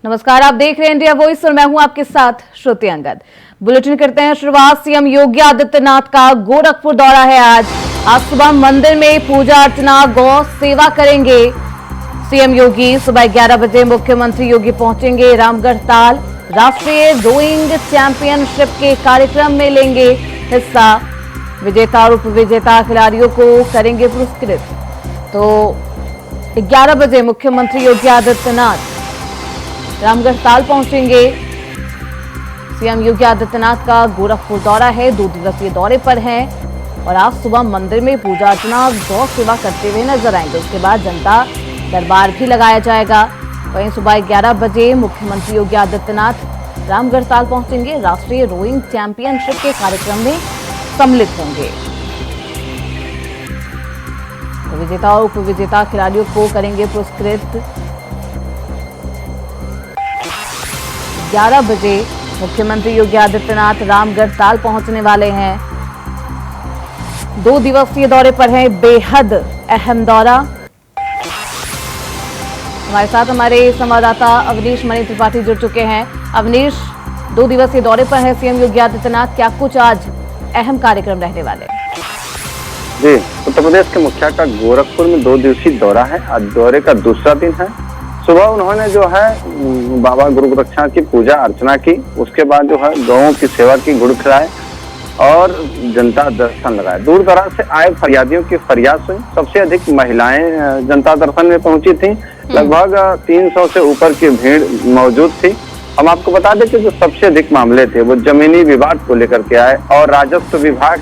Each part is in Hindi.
नमस्कार, आप देख रहे हैं इंडिया वॉइस और मैं हूं आपके साथ श्रुति अंगद। बुलेटिन करते हैं शुरुआत। सीएम योगी आदित्यनाथ का गोरखपुर दौरा है। आज सुबह मंदिर में पूजा अर्चना, गौ सेवा करेंगे। सीएम योगी सुबह 11 बजे मुख्यमंत्री योगी पहुंचेंगे रामगढ़ ताल। राष्ट्रीय रोइंग चैंपियनशिप के कार्यक्रम में लेंगे हिस्सा। विजेता और उपविजेता खिलाड़ियों को करेंगे पुरस्कृत। तो 11 बजे मुख्यमंत्री योगी आदित्यनाथ रामगढ़ ताल पहुंचेंगे। सीएम योगी आदित्यनाथ का गोरखपुर दौरा है, 2 दिवसीय दौरे पर हैं और आज सुबह मंदिर में पूजा अर्चना, गौ सेवा करते हुए नजर आएंगे। उसके बाद जनता दरबार भी लगाया जाएगा। वहीं सुबह 11 बजे मुख्यमंत्री योगी आदित्यनाथ रामगढ़ ताल पहुंचेंगे। राष्ट्रीय रोइंग चैंपियनशिप के कार्यक्रम में सम्मिलित होंगे। तो विजेता और उपविजेता खिलाड़ियों को करेंगे पुरस्कृत। 11 बजे मुख्यमंत्री योगी आदित्यनाथ रामगढ़ ताल पहुंचने वाले हैं। 2 दिवसीय दौरे पर है, बेहद अहम दौरा। हमारे साथ हमारे संवाददाता अवनीश मणि त्रिपाठी जुड़ चुके हैं। अवनीश, 2 दिवसीय दौरे पर है सीएम योगी आदित्यनाथ, क्या कुछ आज अहम कार्यक्रम रहने वाले? जी, उत्तर प्रदेश के मुखिया का गोरखपुर में 2 दिवसीय दौरा है। आज दौरे का दूसरा दिन है। सुबह उन्होंने जो है बाबा गुरु गोरक्षनाथ की पूजा अर्चना की, उसके बाद जो है गौओं की सेवा की, गुड़ खिलाए और जनता दर्शन लगाए। दूर दराज से आए फरियादियों की फरियाद सुनी। सबसे अधिक महिलाएं जनता दर्शन में पहुंची थी। लगभग 300 से ऊपर की भीड़ मौजूद थी। हम आपको बता दें कि जो सबसे अधिक मामले थे वो जमीनी विवाद को लेकर के आए और राजस्व विभाग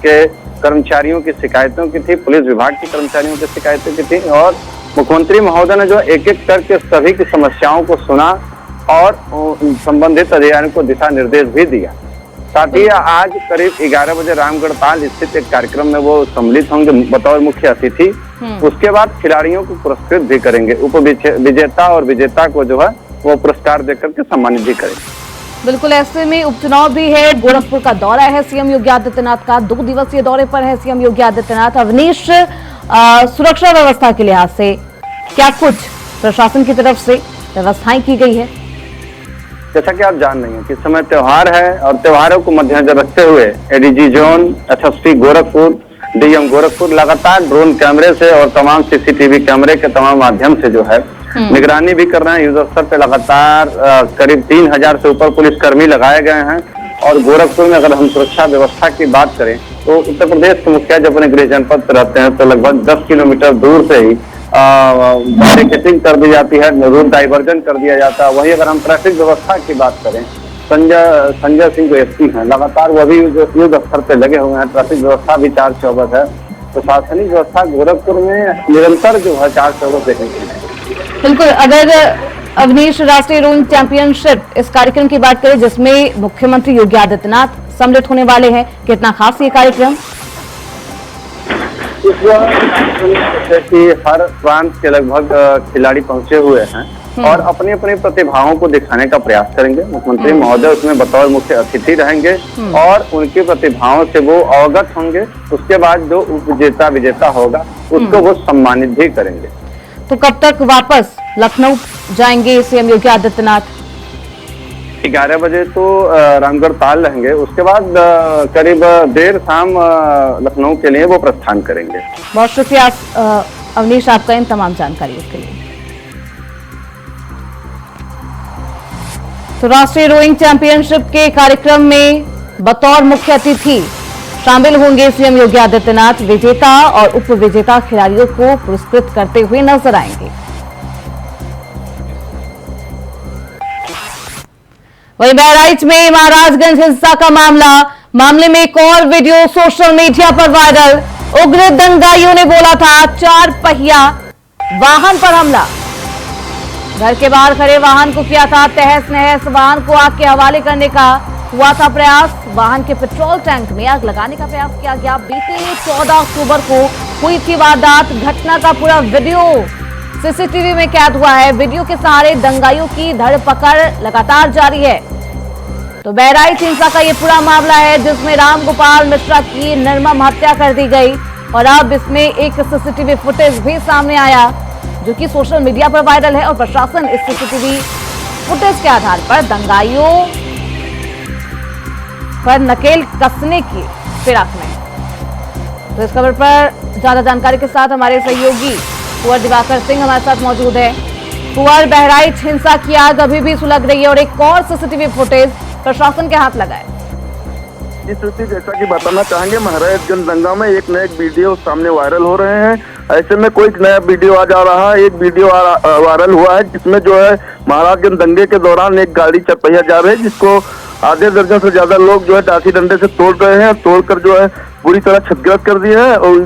के कर्मचारियों की शिकायतों की थी, पुलिस विभाग के कर्मचारियों की शिकायतों की थी। और मुख्यमंत्री महोदय ने जो एक एक करके सभी की समस्याओं को सुना और संबंधित अधिकारियों को दिशा निर्देश भी दिया। साथ ही आज करीब 11 बजे रामगढ़ ताल स्थित एक कार्यक्रम में वो सम्मिलित होंगे बतौर मुख्य अतिथि। उसके बाद खिलाड़ियों को पुरस्कृत भी करेंगे। उपविजेता और विजेता को जो है वो पुरस्कार देकर के सम्मानित भी करेंगे। बिल्कुल, ऐसे में उपचुनाव भी है। गोरखपुर का दौरा है सीएम योगी आदित्यनाथ का, 2 दिवसीय दौरे पर है सीएम योगी आदित्यनाथ। अवनीश, सुरक्षा व्यवस्था के लिहाज से क्या कुछ प्रशासन की तरफ से व्यवस्थाएं की गई है? जैसा कि आप जान रहे हैं कि समय त्योहार है और त्योहारों को मद्देनजर रखते हुए ADG zone, SSP Gorakhpur, DM Gorakhpur लगातार ड्रोन कैमरे से और तमाम सीसीटीवी कैमरे के तमाम माध्यम से जो है निगरानी भी कर रहे हैं। युद्ध स्तर पे लगातार करीब 3000 से ऊपर पुलिसकर्मी लगाए गए हैं। और गोरखपुर में अगर हम सुरक्षा व्यवस्था की बात करें तो उत्तर प्रदेश के मुखिया जब अपने गृह जनपद पर रहते हैं तो लगभग 10 किलोमीटर दूर से ही बैरिकेडिंग कर दी जाती है, रूट डाइवर्जन कर दिया जाता है। वहीं अगर हम ट्रैफिक व्यवस्था की बात करें, संजय सिंह जो एसपी हैं, लगातार वो भी युद्ध स्तर पे लगे हुए हैं। ट्रैफिक व्यवस्था भी 4/24 है। प्रशासनिक व्यवस्था गोरखपुर में निरंतर जो है 4/24 देखने को मिलेगी। बिल्कुल, अगर अवनीश राष्ट्रीय रोइंग चैंपियनशिप इस कार्यक्रम की बात करें जिसमें मुख्यमंत्री योगी आदित्यनाथ सम्मिलित होने वाले हैं, कितना खास ये कार्यक्रम? कि हर प्रांत के लगभग खिलाड़ी पहुंचे हुए हैं और अपनी अपनी प्रतिभाओं को दिखाने का प्रयास करेंगे। मुख्यमंत्री महोदय उसमें बतौर मुख्य अतिथि रहेंगे और उनकी प्रतिभाओं से वो अवगत होंगे। उसके बाद जो उपविजेता विजेता होगा उसको वो सम्मानित भी करेंगे। तो कब तक वापस लखनऊ जाएंगे सीएम योगी आदित्यनाथ? 11 बजे तो रामगढ़ ताल रहेंगे। उसके बाद करीब देर शाम लखनऊ के लिए वो प्रस्थान करेंगे। बहुत शुक्रिया अवनीश आपका इन तमाम जानकारियों के लिए। तो राष्ट्रीय रोइंग चैंपियनशिप के कार्यक्रम में बतौर मुख्य अतिथि शामिल होंगे सीएम योगी आदित्यनाथ। विजेता और उपविजेता खिलाड़ियों को पुरस्कृत करते हुए नजर आएंगे। वहीं बहराइच में महाराजगंज हिंसा का मामले में एक और वीडियो सोशल मीडिया पर वायरल। उग्र दंगाइयों ने बोला था 4 पहिया वाहन पर हमला। घर के बाहर खड़े वाहन को किया था तहस नहस। वाहन को आग के हवाले करने का हुआ था प्रयास। वाहन के पेट्रोल टैंक में आग लगाने का प्रयास किया गया। बीते 14 अक्टूबर को हुई थी वारदात। घटना का पूरा वीडियो सीसीटीवी में कैद हुआ है। वीडियो के सहारे दंगाइयों की धरपकड़ लगातार जारी है। तो बहराइच हिंसा का ये पूरा मामला है जिसमें राम गोपाल मिश्रा की निर्मम हत्या कर दी गई और अब इसमें एक सीसीटीवी फुटेज भी सामने आया जो कि सोशल मीडिया पर वायरल है और प्रशासन इस सीसीटीवी फुटेज के आधार पर दंगाइयों पर नकेल कसने की फिराक में। तो इस खबर पर ज्यादा जानकारी के साथ हमारे सहयोगी कुंवर दिवाकर सिंह हमारे साथ मौजूद है। कुंवर, बहराइच हिंसा की आग अभी भी सुलग रही है और एक और सीसीटीवी फुटेज प्रशासन के हाथ लगा है। जी श्रुति, जैसा कि बताना चाहेंगे, महाराजगंज दंगा में एक नए वीडियो सामने वायरल हो रहे हैं। ऐसे में कोई नया वीडियो आ जा रहा है। एक वीडियो वायरल हुआ है जिसमें जो है महाराजगंज दंगे के दौरान एक गाड़ी चरपहिया जा रही है, जिसको आधे दर्जन से ज्यादा लोग जो है लाठी डंडे से तोड़ रहे हैं। तोड़कर जो है पूरी तरह क्षतिग्रस्त कर दिए हैं और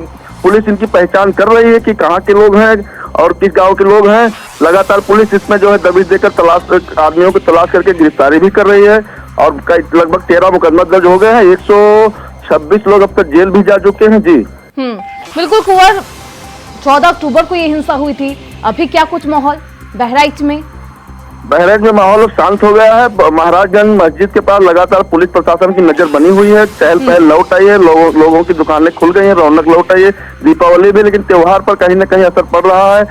पुलिस इनकी पहचान कर रही है कि कहाँ के लोग हैं और किस गांव के लोग हैं। लगातार पुलिस इसमें जो है दबिश देकर आदमियों को तलाश करके गिरफ्तारी भी कर रही है और लगभग 13 मुकदमा दर्ज हो गए हैं। 126 लोग अब तक जेल भी जा चुके हैं। जी बिल्कुल कुंवर, 14 अक्टूबर को ये हिंसा हुई थी, अभी क्या कुछ माहौल बहराइच में? बहराइच में माहौल शांत हो गया है। महाराजगंज मस्जिद के पास लगातार पुलिस प्रशासन की नजर बनी हुई है। चहल पहल लौट आई है, लोगों की दुकानें खुल गई हैं, रौनक लौट आई है। दीपावली भी, लेकिन त्योहार पर कहीं न कहीं असर पड़ रहा है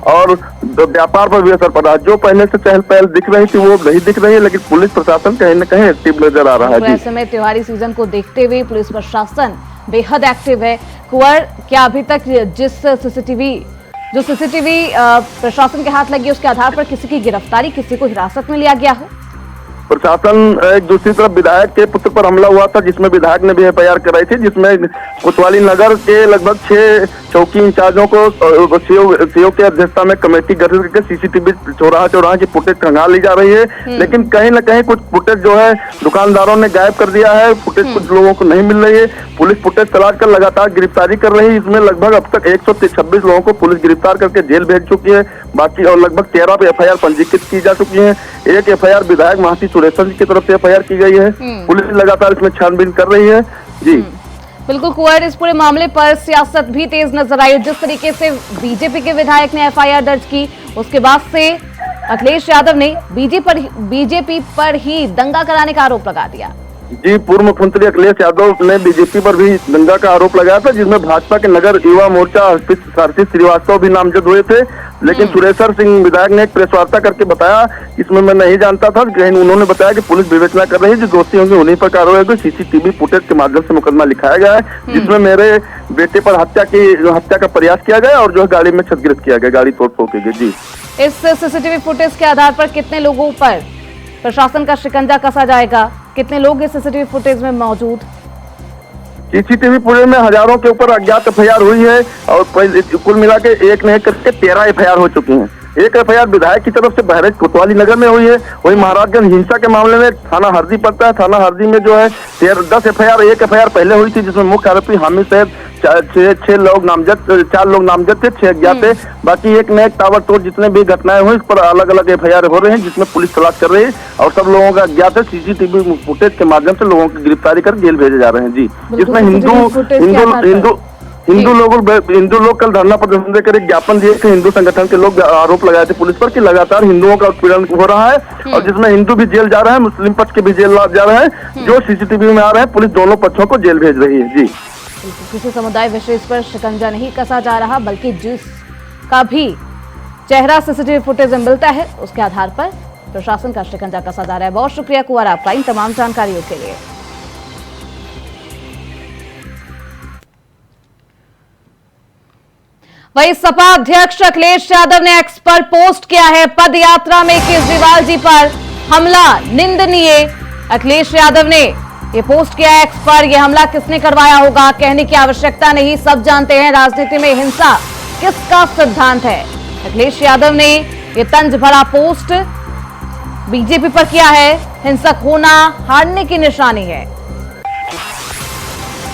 और व्यापार पर भी असर पड़ रहा है। जो पहले से चहल पहल दिख रही थी वो नहीं दिख रही है, लेकिन पुलिस प्रशासन कहीं न कहीं एक्टिव नजर आ रहा है। ऐसे में त्योहारी सीजन को देखते हुए पुलिस प्रशासन बेहद एक्टिव है। कुंवर, क्या अभी तक जो सीसीटीवी प्रशासन के हाथ लगी उसके आधार पर किसी की गिरफ्तारी, किसी को हिरासत में लिया गया हो? प्रशासन एक दूसरी तरफ विधायक के पुत्र पर हमला हुआ था, जिसमें विधायक ने भी एफआईआर कराई थी, जिसमें कोतवाली नगर के लगभग 6 चौकी इंचार्जों को सीओ के अध्यक्षता में कमेटी गठित करके सीसीटीवी चौराहा की फुटेज खंगाल ली जा रही है। लेकिन कहीं न कहीं कुछ फुटेज जो है दुकानदारों ने गायब कर दिया है। फुटेज कुछ लोगों को नहीं मिल रही है। पुलिस फुटेज तलाश कर लगातार गिरफ्तारी कर रही है। इसमें लगभग अब तक 126 लोगों को पुलिस गिरफ्तार करके जेल भेज चुकी है। बाकी और लगभग 13 पे एफआईआर पंजीकृत की जा चुकी है। एक एफआईआर विधायक महासी सुरेश्वर जी की तरफ से एफआईआर की गई है। पुलिस लगातार इसमें छानबीन कर रही है। जी बिल्कुल कुंवर, इस पूरे मामले पर सियासत भी तेज नजर आई। जिस तरीके से बीजेपी के विधायक ने एफआईआर दर्ज की, उसके बाद से अखिलेश यादव ने बीजेपी पर ही दंगा कराने का आरोप लगा दिया। जी, पूर्व मुख्यमंत्री अखिलेश यादव ने बीजेपी पर भी दंगा का आरोप लगाया था, जिसमें भाजपा के नगर युवा मोर्चा हर्षित श्रीवास्तव भी नामजद हुए थे। लेकिन सुरेश्वर सिंह विधायक ने एक प्रेस वार्ता करके बताया, इसमें मैं नहीं जानता था, लेकिन उन्होंने बताया कि पुलिस विवेचना कर रही है, जो दोषी होंगे उन्हीं पर कार्रवाई होगी। सीसीटीवी फुटेज के माध्यम से मुकदमा लिखाया गया है, जिसमें मेरे बेटे पर हत्या का प्रयास किया गया और जो है गाड़ी में क्षतिग्रस्त किया गया, गाड़ी तोड़ फोड़ की गई। जी, इस सीसीटीवी फुटेज के आधार पर कितने लोगों पर प्रशासन का शिकंजा कसा जाएगा? कितने लोग इस सीसीटीवी फुटेज में मौजूद? सीसीटीवी फुटेज में हजारों के ऊपर अज्ञात एफआईआर हुई है और कुल मिला के एक नहीं करके 13 एफआईआर हो चुकी हैं। एक एफआईआर विधायक की तरफ से बहराइच कोतवाली नगर में हुई है। वही महाराजगंज हिंसा के मामले में थाना हरदी पड़ता है। थाना हरदी में जो है 10 एफआईआर, एक एफआईआर पहले हुई थी, जिसमें मुख्य आरोपी हामिद सैयद 4 लोग नामजद थे, 6 अज्ञात थे। बाकी एक नए टावर तोड़ जितने भी घटनाएं हुई, इस पर अलग अलग एफआईआर हो रहे हैं, जिसमें पुलिस तलाश कर रही है और सब लोगों का अज्ञात है। सीसीटीवी फुटेज के माध्यम से लोगों की गिरफ्तारी कर जेल भेजे जा रहे हैं। जी, जिसमें हिंदू लोग कल धरना प्रदर्शन देकर एक ज्ञापन दिए थे। हिंदू संगठन के लोग आरोप लगाए थे पुलिस पर कि लगातार हिंदुओं का उत्पीड़न हो रहा है और जिसमें हिंदू भी जेल जा रहे हैं, मुस्लिम पक्ष के भी जेल जा रहे हैं। जो सीसीटीवी में आ रहे हैं, पुलिस दोनों पक्षों को जेल भेज रही है। जी, किसी समुदाय विशेष पर शिकंजा नहीं कसा जा रहा, बल्कि जिसका भी चेहरा सीसीटीवी फुटेज में मिलता है उसके आधार पर प्रशासन का शिकंजा कसा जा रहा है। बहुत शुक्रिया कुंवर आपका इन तमाम जानकारियों के लिए। वही सपा अध्यक्ष अखिलेश यादव ने एक्स पर पोस्ट किया है, पद यात्रा में केजरीवाल जी पर हमला निंदनीय। अखिलेश यादव ने ये पोस्ट किया है एक्स पर। यह हमला किसने करवाया होगा कहने की आवश्यकता नहीं, सब जानते हैं राजनीति में हिंसा किसका सिद्धांत है। अखिलेश यादव ने ये तंज भरा पोस्ट बीजेपी पर किया है। हिंसक होना हारने की निशानी है।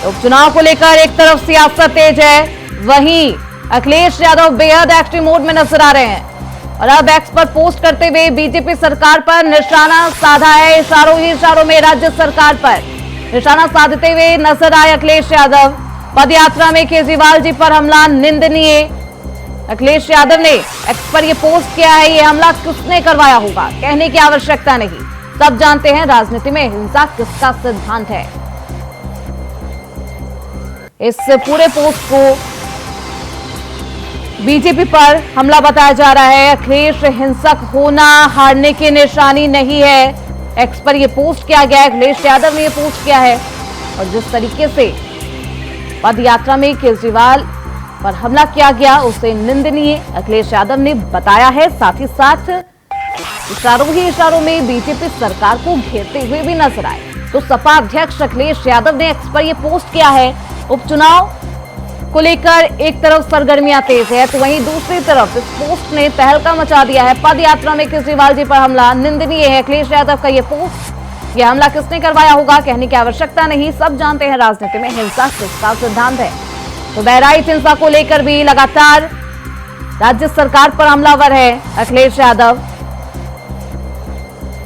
उपचुनाव को लेकर एक तरफ सियासत तेज है, वहीं अखिलेश यादव बेहद एक्टिव मोड में नजर आ रहे हैं और अब एक्स पर पोस्ट करते हुए बीजेपी सरकार पर निशाना साधा है। इशारों ही इशारों में राज्य सरकार पर निशाना साधते हुए नजर आए अखिलेश यादव। पदयात्रा में केजरीवाल जी पर हमला निंदनीय। अखिलेश यादव ने एक्स पर यह पोस्ट किया है, ये हमला किसने करवाया होगा कहने की आवश्यकता नहीं, सब जानते हैं राजनीति में हिंसा किसका सिद्धांत है। इस पूरे पोस्ट को बीजेपी पर हमला बताया जा रहा है। अखिलेश हिंसक होना हारने की निशानी नहीं है। एक्स पर यह पोस्ट किया गया है, अखिलेश यादव ने यह पोस्ट किया है। और जिस तरीके से पद यात्रा में केजरीवाल पर हमला किया गया उसे निंदनीय अखिलेश यादव ने बताया है। साथ ही साथ इशारों ही इशारों में बीजेपी सरकार को घेरते हुए भी नजर आए। तो सपा अध्यक्ष अखिलेश यादव ने एक्स पर यह पोस्ट किया है। उपचुनाव को लेकर एक तरफ सरगर्मियां तेज है तो वहीं दूसरी तरफ इस पोस्ट ने तहलका मचा दिया है। पद यात्रा में केजरीवाल जी पर हमला निंदनीय है। अखिलेश यादव का यह पोस्ट, यह हमला किसने करवाया होगा कहने की आवश्यकता नहीं, सब जानते हैं राजनीति में हिंसा किसका सिद्धांत है। तो बहराइच हिंसा को लेकर भी लगातार राज्य सरकार पर हमलावर है अखिलेश यादव।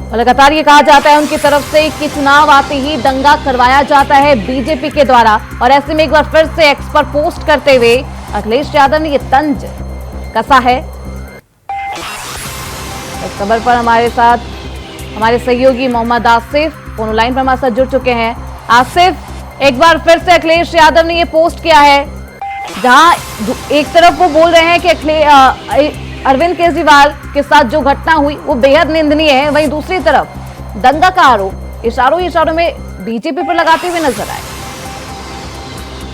और लगातार ये कहा जाता है उनकी तरफ से कि चुनाव आते ही दंगा करवाया जाता है बीजेपी के द्वारा। और ऐसे में एक बार फिर से एक्स पर पोस्ट करते हुए अखिलेश यादव ने ये तंज कसा है। इस खबर पर हमारे साथ हमारे सहयोगी मोहम्मद आसिफ फोन लाइन पर हमारे साथ जुड़ चुके हैं। आसिफ, एक बार फिर से अखिलेश यादव ने ये पोस्ट किया है जहां एक तरफ वो बोल रहे हैं कि अरविंद केजरीवाल के साथ जो घटना हुई वो बेहद निंदनीय है, वहीं दूसरी तरफ दंगा का आरोप इशारों में बीजेपी पर लगाते हुए नजर आए।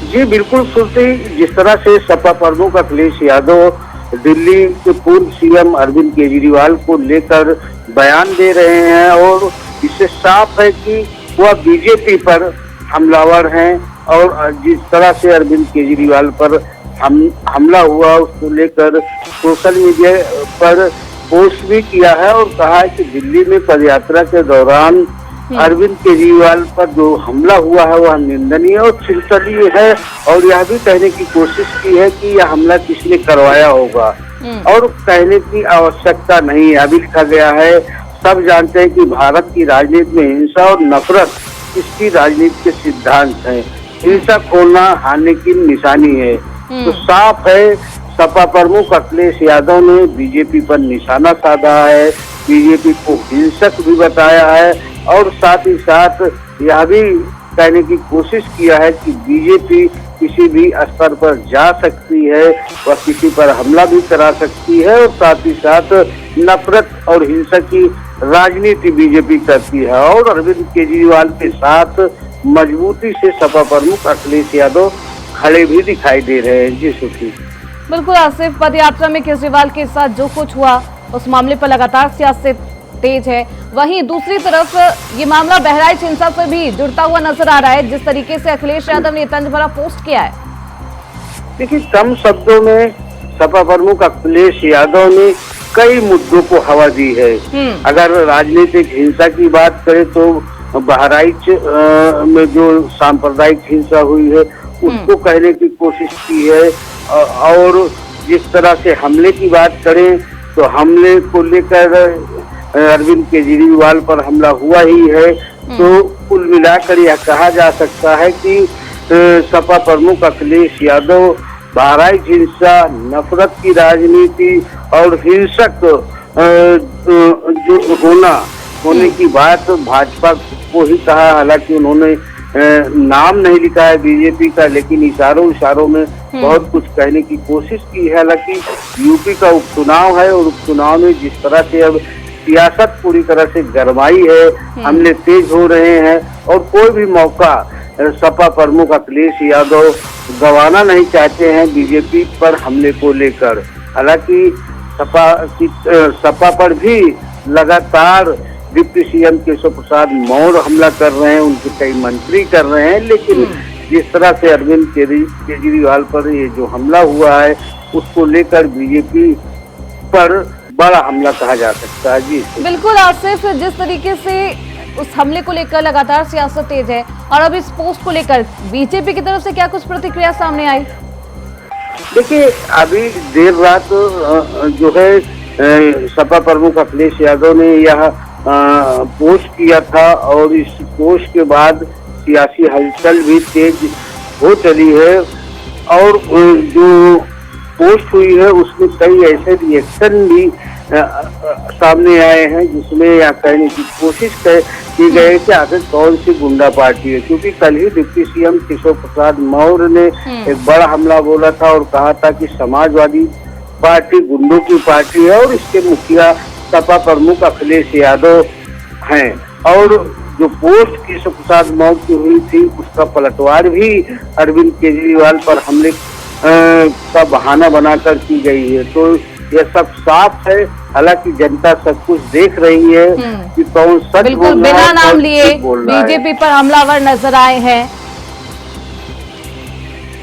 जी बिल्कुल, सुनते ही जिस तरह से सपा प्रमुख अखिलेश यादव दिल्ली के पूर्व सीएम अरविंद केजरीवाल को लेकर बयान दे रहे हैं और इससे साफ है कि वह बीजेपी पर हमलावर हैं। और जिस तरह से अरविंद केजरीवाल पर हमला हुआ उसको लेकर सोशल मीडिया पर पोस्ट भी किया है और कहा है कि दिल्ली में पदयात्रा के दौरान अरविंद केजरीवाल पर जो हमला हुआ है वह निंदनीय और छिलतली है। और यह भी कहने की कोशिश की है कि यह हमला किसने करवाया होगा और कहने की आवश्यकता नहीं है। अभी लिखा गया है, सब जानते हैं कि भारत की राजनीति में हिंसा और नफरत इसकी राजनीति के सिद्धांत है। हिंसा खोलना हारने की निशानी है। तो साफ है सपा प्रमुख अखिलेश यादव ने बीजेपी पर निशाना साधा है, बीजेपी को हिंसक भी बताया है और साथ ही साथ यह भी कहने की कोशिश किया है कि बीजेपी किसी भी स्तर पर जा सकती है, वह किसी पर हमला भी करा सकती है और साथ ही साथ नफरत और हिंसा की राजनीति बीजेपी करती है। और अरविंद केजरीवाल के साथ मजबूती से सपा प्रमुख अखिलेश यादव खड़े भी दिखाई दे रहे हैं। जी सुखी, बिल्कुल आसिफ, पद यात्रा में केजरीवाल के साथ जो कुछ हुआ उस मामले पर लगातार सियासत तेज है। वहीं दूसरी तरफ ये मामला बहराइच हिंसा से भी जुड़ता हुआ नजर आ रहा है जिस तरीके से अखिलेश यादव ने तंज भरा पोस्ट किया है। देखिए, कम शब्दों में सपा प्रमुख अखिलेश यादव ने कई मुद्दों को हवा दी है। अगर राजनीतिक हिंसा की बात करें तो बहराइच में जो सांप्रदायिक हिंसा हुई है उसको कहने की कोशिश की है। और जिस तरह से हमले की बात करें तो हमले को लेकर अरविंद केजरीवाल पर हमला हुआ ही है। तो कुल मिलाकर यह कहा जा सकता है कि सपा प्रमुख अखिलेश यादव बहराइच हिंसा, नफरत की राजनीति और हिंसक जो होने की बात भाजपा को ही कहा। हालांकि उन्होंने नाम नहीं लिखा है बीजेपी का, लेकिन इशारों में बहुत कुछ कहने की कोशिश की है। हालांकि यूपी का उपचुनाव है और उपचुनाव में जिस तरह से अब सियासत पूरी तरह से गरमाई है, हमले तेज हो रहे हैं और कोई भी मौका सपा प्रमुख अखिलेश यादव गंवाना नहीं चाहते हैं बीजेपी पर हमले को लेकर। हालांकि सपा पर भी लगातार डिप्टी सीएम केशव प्रसाद मौर्य हमला कर रहे हैं, उनके कई मंत्री कर रहे हैं। लेकिन जिस तरह से अरविंद केजरीवाल पर ये जो हमला हुआ है उसको लेकर बीजेपी पर बड़ा हमला कहा जा सकता है। जी बिल्कुल आसिफ, जिस तरीके से उस हमले को लेकर लगातार सियासत तेज है और अब इस पोस्ट को लेकर बीजेपी की तरफ से क्या कुछ प्रतिक्रिया सामने आई? देखिए, अभी देर रात जो है सपा प्रमुख अखिलेश यादव ने यह पोस्ट किया था और इस पोस्ट के बाद सियासी हलचल भी तेज हो चली है। और जो पोस्ट हुई है उसमें कई ऐसे रिएक्शन भी सामने आए हैं जिसमें यह कहने की कोशिश की गई कि आखिर कौन सी गुंडा पार्टी है। क्योंकि कल ही डिप्टी सीएम केशव प्रसाद मौर्य ने एक बड़ा हमला बोला था और कहा था कि समाजवादी पार्टी गुंडों की पार्टी है और इसके मुखिया सपा प्रमुख अखिलेश यादव हैं। और जो पोस्ट केशव प्रसाद मौर्य की हुई थी उसका पलटवार भी अरविंद केजरीवाल पर हमले का बहाना बनाकर की गई है। तो यह सब साफ है, हालांकि जनता सब कुछ देख रही है कि कौन सच बिल्कुल बोल रहा बिना है, नाम कौन लिए झूठ बोल रहा है। बीजेपी पर हमलावर नजर आए हैं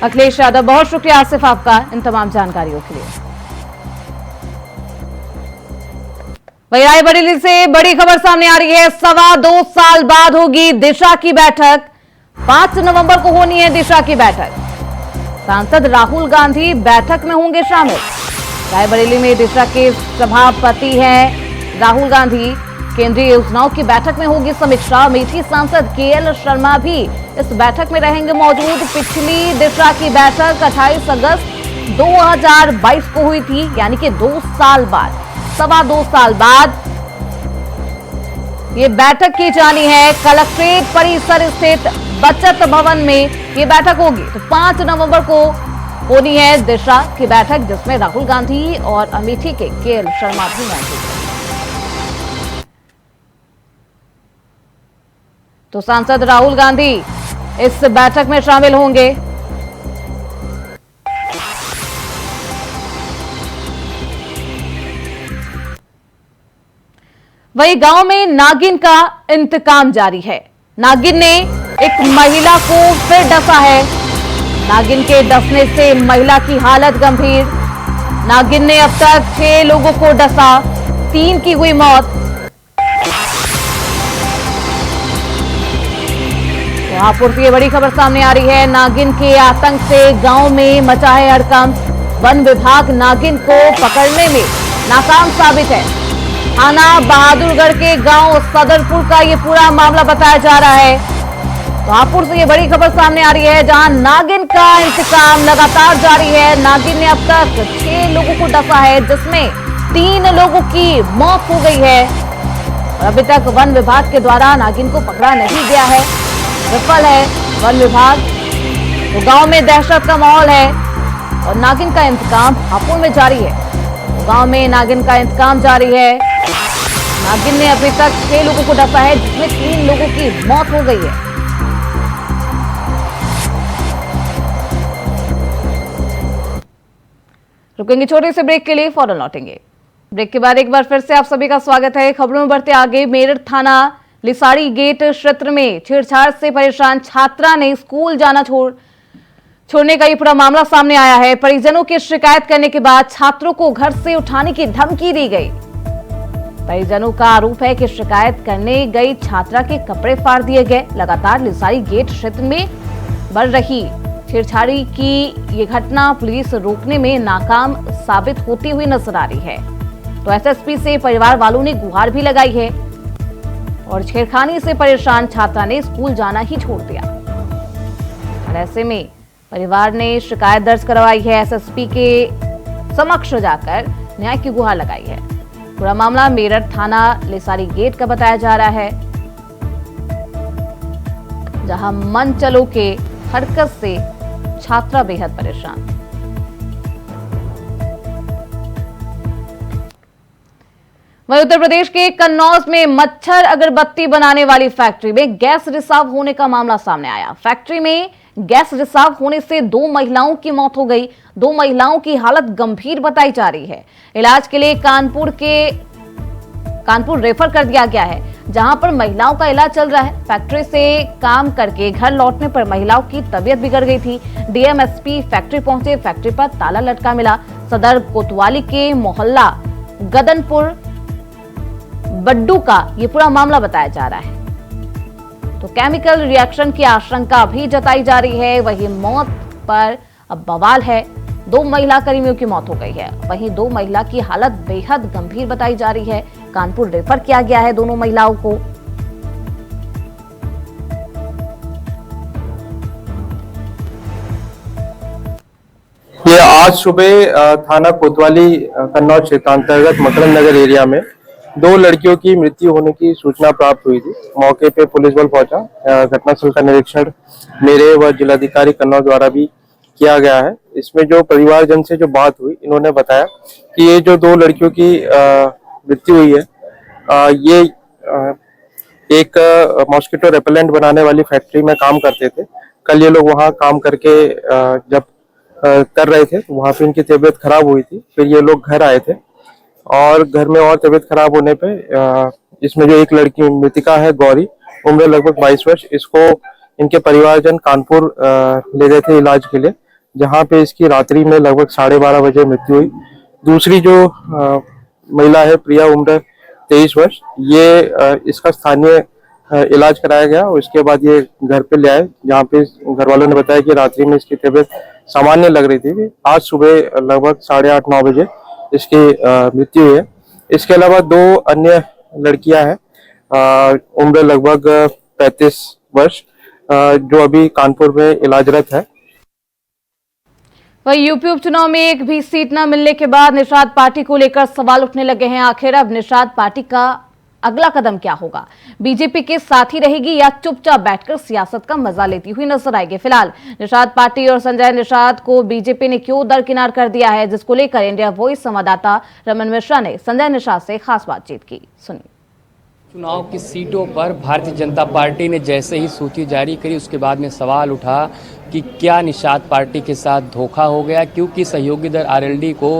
अखिलेश यादव। बहुत शुक्रिया आसिफ आपका इन तमाम जानकारियों के लिए। वही रायबरेली से बड़ी खबर सामने आ रही है। 2.25 साल बाद होगी दिशा की बैठक। 5 नवंबर को होनी है दिशा की बैठक। सांसद राहुल गांधी बैठक में होंगे शामिल। रायबरेली में दिशा के सभापति हैं राहुल गांधी। केंद्रीय योजनाओं की बैठक में होगी समीक्षा। अमेठी सांसद केएल शर्मा भी इस बैठक में रहेंगे मौजूद। पिछली दिशा की बैठक 28 अगस्त 2022 को हुई थी, यानी कि 2 साल बाद, 2.25 साल बाद ये बैठक की जानी है। कलेक्ट्रेट परिसर स्थित बचत भवन में ये बैठक होगी। तो 5 नवंबर को होनी है दिशा की बैठक, जिसमें राहुल गांधी और अमेठी के केएल शर्मा भी मौजूद हैं। तो सांसद राहुल गांधी इस बैठक में शामिल होंगे। वही गांव में नागिन का इंतकाम जारी है। नागिन ने एक महिला को फिर डसा है। नागिन के डसने से महिला की हालत गंभीर। नागिन ने अब तक 6 लोगों को डसा, 3 की हुई मौत। शाहपुर से ये बड़ी खबर सामने आ रही है। नागिन के आतंक से गांव में मचा है हड़कंप। वन विभाग नागिन को पकड़ने में नाकाम साबित है। थाना बहादुरगढ़ के गांव सदरपुर का ये पूरा मामला बताया जा रहा है। शाहपुर से ये बड़ी खबर सामने आ रही है, जहां नागिन का इंतकाम लगातार जारी है। नागिन ने अब तक 6 लोगों को डसा है, जिसमें 3 लोगों की मौत हो गई है। और अभी तक वन विभाग के द्वारा नागिन को पकड़ा नहीं गया है। विफल है वन विभाग। तो गांव में दहशत का माहौल है और नागिन का इंतकाम हापुड़ में जारी है। तो गांव में नागिन का इंतकाम जारी है। नागिन ने अभी तक 6 लोगों को डसा है, जिसमें 3 लोगों की मौत हो गई है। रुकेंगे छोटे से ब्रेक के लिए, फौरन लौटेंगे। ब्रेक के बाद एक बार फिर से आप सभी का स्वागत है। खबरों में बढ़ते आगे। मेरठ थाना लिसाड़ी गेट क्षेत्र में छेड़छाड़ से परेशान छात्रा ने स्कूल जाना छोड़ने का ये पूरा मामला सामने आया है। परिजनों की शिकायत करने के बाद छात्रों को घर से उठाने की धमकी दी गई। परिजनों का आरोप है कि शिकायत करने गई छात्रा के कपड़े फाड़ दिए गए। लगातार लिसाड़ी गेट क्षेत्र में बढ़ रही छेड़छाड़ी की ये घटना पुलिस रोकने में नाकाम साबित होती हुई नजर आ रही है। तो एसएसपी से परिवार वालों ने गुहार भी लगाई है और छेड़खानी से परेशान छात्रा ने स्कूल जाना ही छोड़ दिया। और ऐसे में परिवार ने शिकायत दर्ज करवाई है। एसएसपी के समक्ष जाकर न्याय की गुहार लगाई है। पूरा मामला मेरठ थाना लिसाड़ी गेट का बताया जा रहा है, जहां मनचलों के हरकत से छात्रा बेहद परेशान। वहीं उत्तर प्रदेश के कन्नौज में मच्छर अगरबत्ती बनाने वाली फैक्ट्री में गैस रिसाव होने का मामला सामने आया। फैक्ट्री में गैस रिसाव होने से 2 महिलाओं की मौत हो गई। 2 महिलाओं की हालत गंभीर बताई जा रही है। इलाज के लिए कानपुर रेफर कर दिया गया है, जहां पर महिलाओं का इलाज चल रहा है। फैक्ट्री से काम करके घर लौटने पर महिलाओं की तबीयत बिगड़ गई थी। डीएमएसपी फैक्ट्री पहुंचे। फैक्ट्री पर ताला लटका मिला। सदर कोतवाली के मोहल्ला गदनपुर बड्डू का ये पूरा मामला बताया जा रहा है। तो केमिकल रिएक्शन की आशंका भी जताई जा रही है। वही मौत पर अब बवाल है। 2 महिला कर्मियों की मौत हो गई है। वहीं 2 महिला की हालत बेहद गंभीर बताई जा रही है। कानपुर रेफर किया गया है दोनों महिलाओं को। ये आज सुबह थाना कोतवाली कन्नौज क्षेत्रांतर्गत मकरंद नगर एरिया में 2 लड़कियों की मृत्यु होने की सूचना प्राप्त हुई थी। मौके पे पुलिस बल पहुंचा। घटनास्थल का निरीक्षण मेरे व जिलाधिकारी कन्नौज द्वारा भी किया गया है। इसमें जो परिवारजन से जो बात हुई, इन्होंने बताया कि ये जो 2 लड़कियों की मृत्यु हुई है, ये एक मॉस्किटो रेपेलेंट बनाने वाली फैक्ट्री में काम करते थे। कल ये लोग वहाँ काम करके जब कर रहे थे, वहाँ पे इनकी तबीयत खराब हुई थी। फिर ये लोग घर आए थे और घर में और तबीयत खराब होने पे इसमें जो एक लड़की मृतिका है, गौरी, उम्र लगभग 22 वर्ष, इसको इनके परिवारजन कानपुर ले गए थे इलाज के लिए, जहाँ पे इसकी रात्रि में लगभग 12:30 बजे मृत्यु हुई। दूसरी जो महिला है, प्रिया, उम्र 23 वर्ष, ये इसका स्थानीय इलाज कराया गया और इसके बाद ये घर पे ले आए, जहाँ पे घर वालों ने बताया कि रात्रि में इसकी तबीयत सामान्य लग रही थी। आज सुबह लगभग 8:30-9 बजे इसकी मृत्यु हुई है। इसके अलावा 2 अन्य लड़कियां हैं, उम्र लगभग 35 वर्ष, जो अभी कानपुर में इलाजरत है। वही यूपी उपचुनाव में एक भी सीट न मिलने के बाद निषाद पार्टी को लेकर सवाल उठने लगे हैं। आखिर अब निषाद पार्टी का अगला कदम क्या होगा? बीजेपी के साथ ही रहेगी या चुपचाप बैठकर सियासत का मजा लेती हुई नजर आएगी? फिलहाल निषाद पार्टी और संजय निषाद को बीजेपी ने क्यों दरकिनार कर दिया है, जिसको लेकर इंडिया वॉइस संवाददाता रमन मिश्रा ने संजय निषाद से खास बातचीत की। सुनिए। चुनाव की सीटों पर भारतीय जनता पार्टी ने जैसे ही सूची जारी करी, उसके बाद में सवाल उठा कि क्या निषाद पार्टी के साथ धोखा हो गया, क्योंकि सहयोगी दल आरएलडी को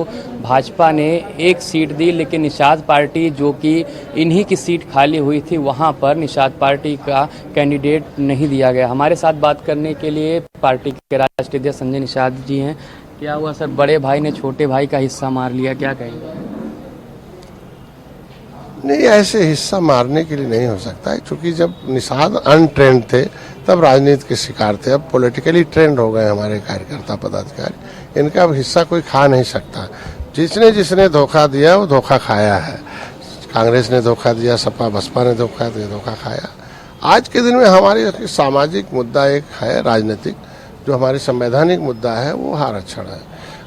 भाजपा ने 1 सीट दी, लेकिन निषाद पार्टी, जो कि इन्हीं की सीट खाली हुई थी, वहां पर निषाद पार्टी का कैंडिडेट नहीं दिया गया। हमारे साथ बात करने के लिए पार्टी के राष्ट्रीय अध्यक्ष संजय निषाद जी हैं। क्या हुआ सर, बड़े भाई ने छोटे भाई का हिस्सा मार लिया, क्या कहेंगे? नहीं, ऐसे हिस्सा मारने के लिए नहीं हो सकता है, क्योंकि जब निषाद अनट्रेंड थे तब राजनीति के शिकार थे। अब पॉलिटिकली ट्रेंड हो गए हमारे कार्यकर्ता पदाधिकारी, इनका अब हिस्सा कोई खा नहीं सकता। जिसने धोखा दिया वो धोखा खाया है। कांग्रेस ने धोखा दिया, सपा बसपा ने धोखा खाया। आज के दिन में हमारी सामाजिक मुद्दा एक है, राजनीतिक, जो हमारी संवैधानिक मुद्दा है, वो आरक्षण है।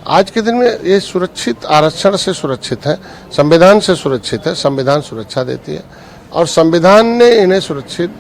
आज के दिन में ये सुरक्षित, आरक्षण से सुरक्षित है, संविधान से सुरक्षित है। संविधान सुरक्षा देती है और संविधान ने इन्हें सुरक्षित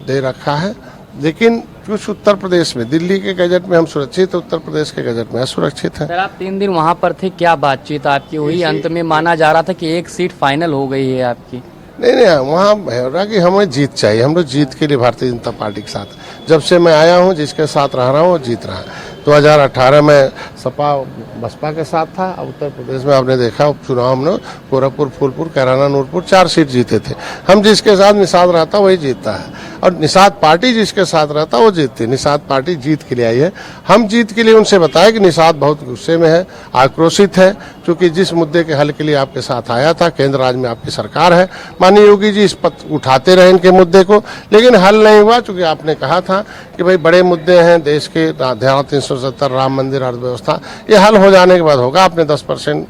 दे रखा है। लेकिन कुछ उत्तर प्रदेश में, दिल्ली के गजट में हम सुरक्षित, उत्तर प्रदेश के गजट में असुरक्षित है। सर, आप 3 दिन वहां पर थे, क्या बातचीत आपकी हुई? अंत में माना जा रहा था कि 1 सीट फाइनल हो गई है आपकी। नहीं, वहाँ हो रहा कि हमें जीत चाहिए। हम लोग जीत के लिए भारतीय जनता पार्टी के साथ, जब से मैं आया हूँ जिसके साथ रह रहा हूँ वो जीत रहा है। 2018 में सपा बसपा के साथ था। उत्तर प्रदेश में आपने देखा उपचुनाव में गोरखपुर, फूलपुर, कैराना, नूरपुर 4 सीट जीते थे। हम जिसके साथ निषाद रहता वही जीतता है और निषाद पार्टी जिसके साथ रहता वो जीतती। निषाद पार्टी जीत के लिए आई है। हम जीत के लिए उनसे बताया कि निषाद बहुत गुस्से में है, आक्रोशित है, क्योंकि जिस मुद्दे के हल के लिए आपके साथ आया था, केंद्र राज्य में आपकी सरकार है, माननीय योगी जी इस पद उठाते रहे इनके मुद्दे को, लेकिन हल नहीं हुआ। चूंकि आपने कहा था कि भाई बड़े मुद्दे हैं देश के, धारा 370, राम मंदिर, अर्थव्यवस्था, ये हल हो जाने के बाद होगा। आपने 10%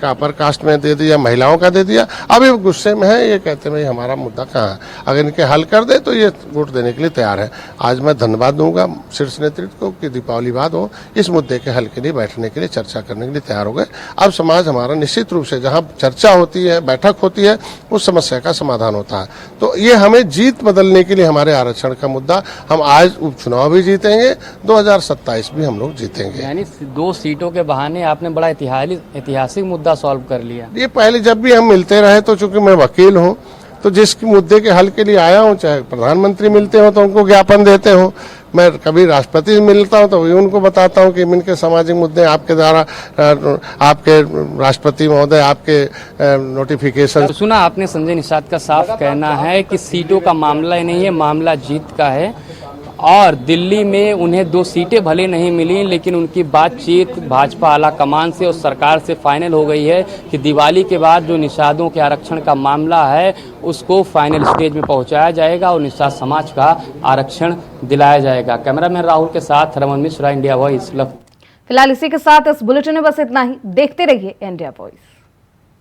का अपर कास्ट में दे दिया, महिलाओं का दे दिया। अब ये गुस्से में है, ये कहते हैं हमारा मुद्दा कहाँ है, अगर इनके हल कर दे तो ये वोट देने के लिए तैयार है। आज मैं धन्यवाद दूंगा शीर्ष नेतृत्व को कि दीपावली बाद हो इस मुद्दे के हल के लिए बैठने के लिए, चर्चा करने के लिए तैयार हो गए। अब समाज हमारा निश्चित रूप से जहाँ चर्चा होती है, बैठक होती है, उस समस्या का समाधान होता है। तो ये हमें जीत बदलने के लिए हमारे आरक्षण का मुद्दा, हम आज उपचुनाव भी जीतेंगे, 2027 भी हम लोग जीतेंगे। यानी 2 सीटों के बहाने आपने बड़ा ऐतिहासिक मुद्दा सॉल्व कर लिया। ये पहले जब भी हम मिलते रहे, तो चूंकि मैं वकील हूँ, तो जिस मुद्दे के हल के लिए आया हूँ, चाहे प्रधानमंत्री मिलते हो तो उनको ज्ञापन देते हो, मैं कभी राष्ट्रपति से मिलता हूँ तो उनको बताता हूँ कि इनके सामाजिक मुद्दे आपके द्वारा, आपके राष्ट्रपति महोदय आपके नोटिफिकेशन। तो सुना आपने, संजय निषाद का साफ कहना है कि सीटों का मामला ही नहीं है, मामला जीत का है और दिल्ली में उन्हें 2 सीटें भले नहीं मिली, लेकिन उनकी बातचीत भाजपा आला कमान से और सरकार से फाइनल हो गई है कि दिवाली के बाद जो निषादों के आरक्षण का मामला है उसको फाइनल स्टेज में पहुंचाया जाएगा और निषाद समाज का आरक्षण दिलाया जाएगा। कैमरामैन राहुल के साथ रमन मिश्रा, इंडिया वॉइस। फिलहाल इसी के साथ इस बुलेटिन में बस इतना ही। देखते रहिए इंडिया वॉइस।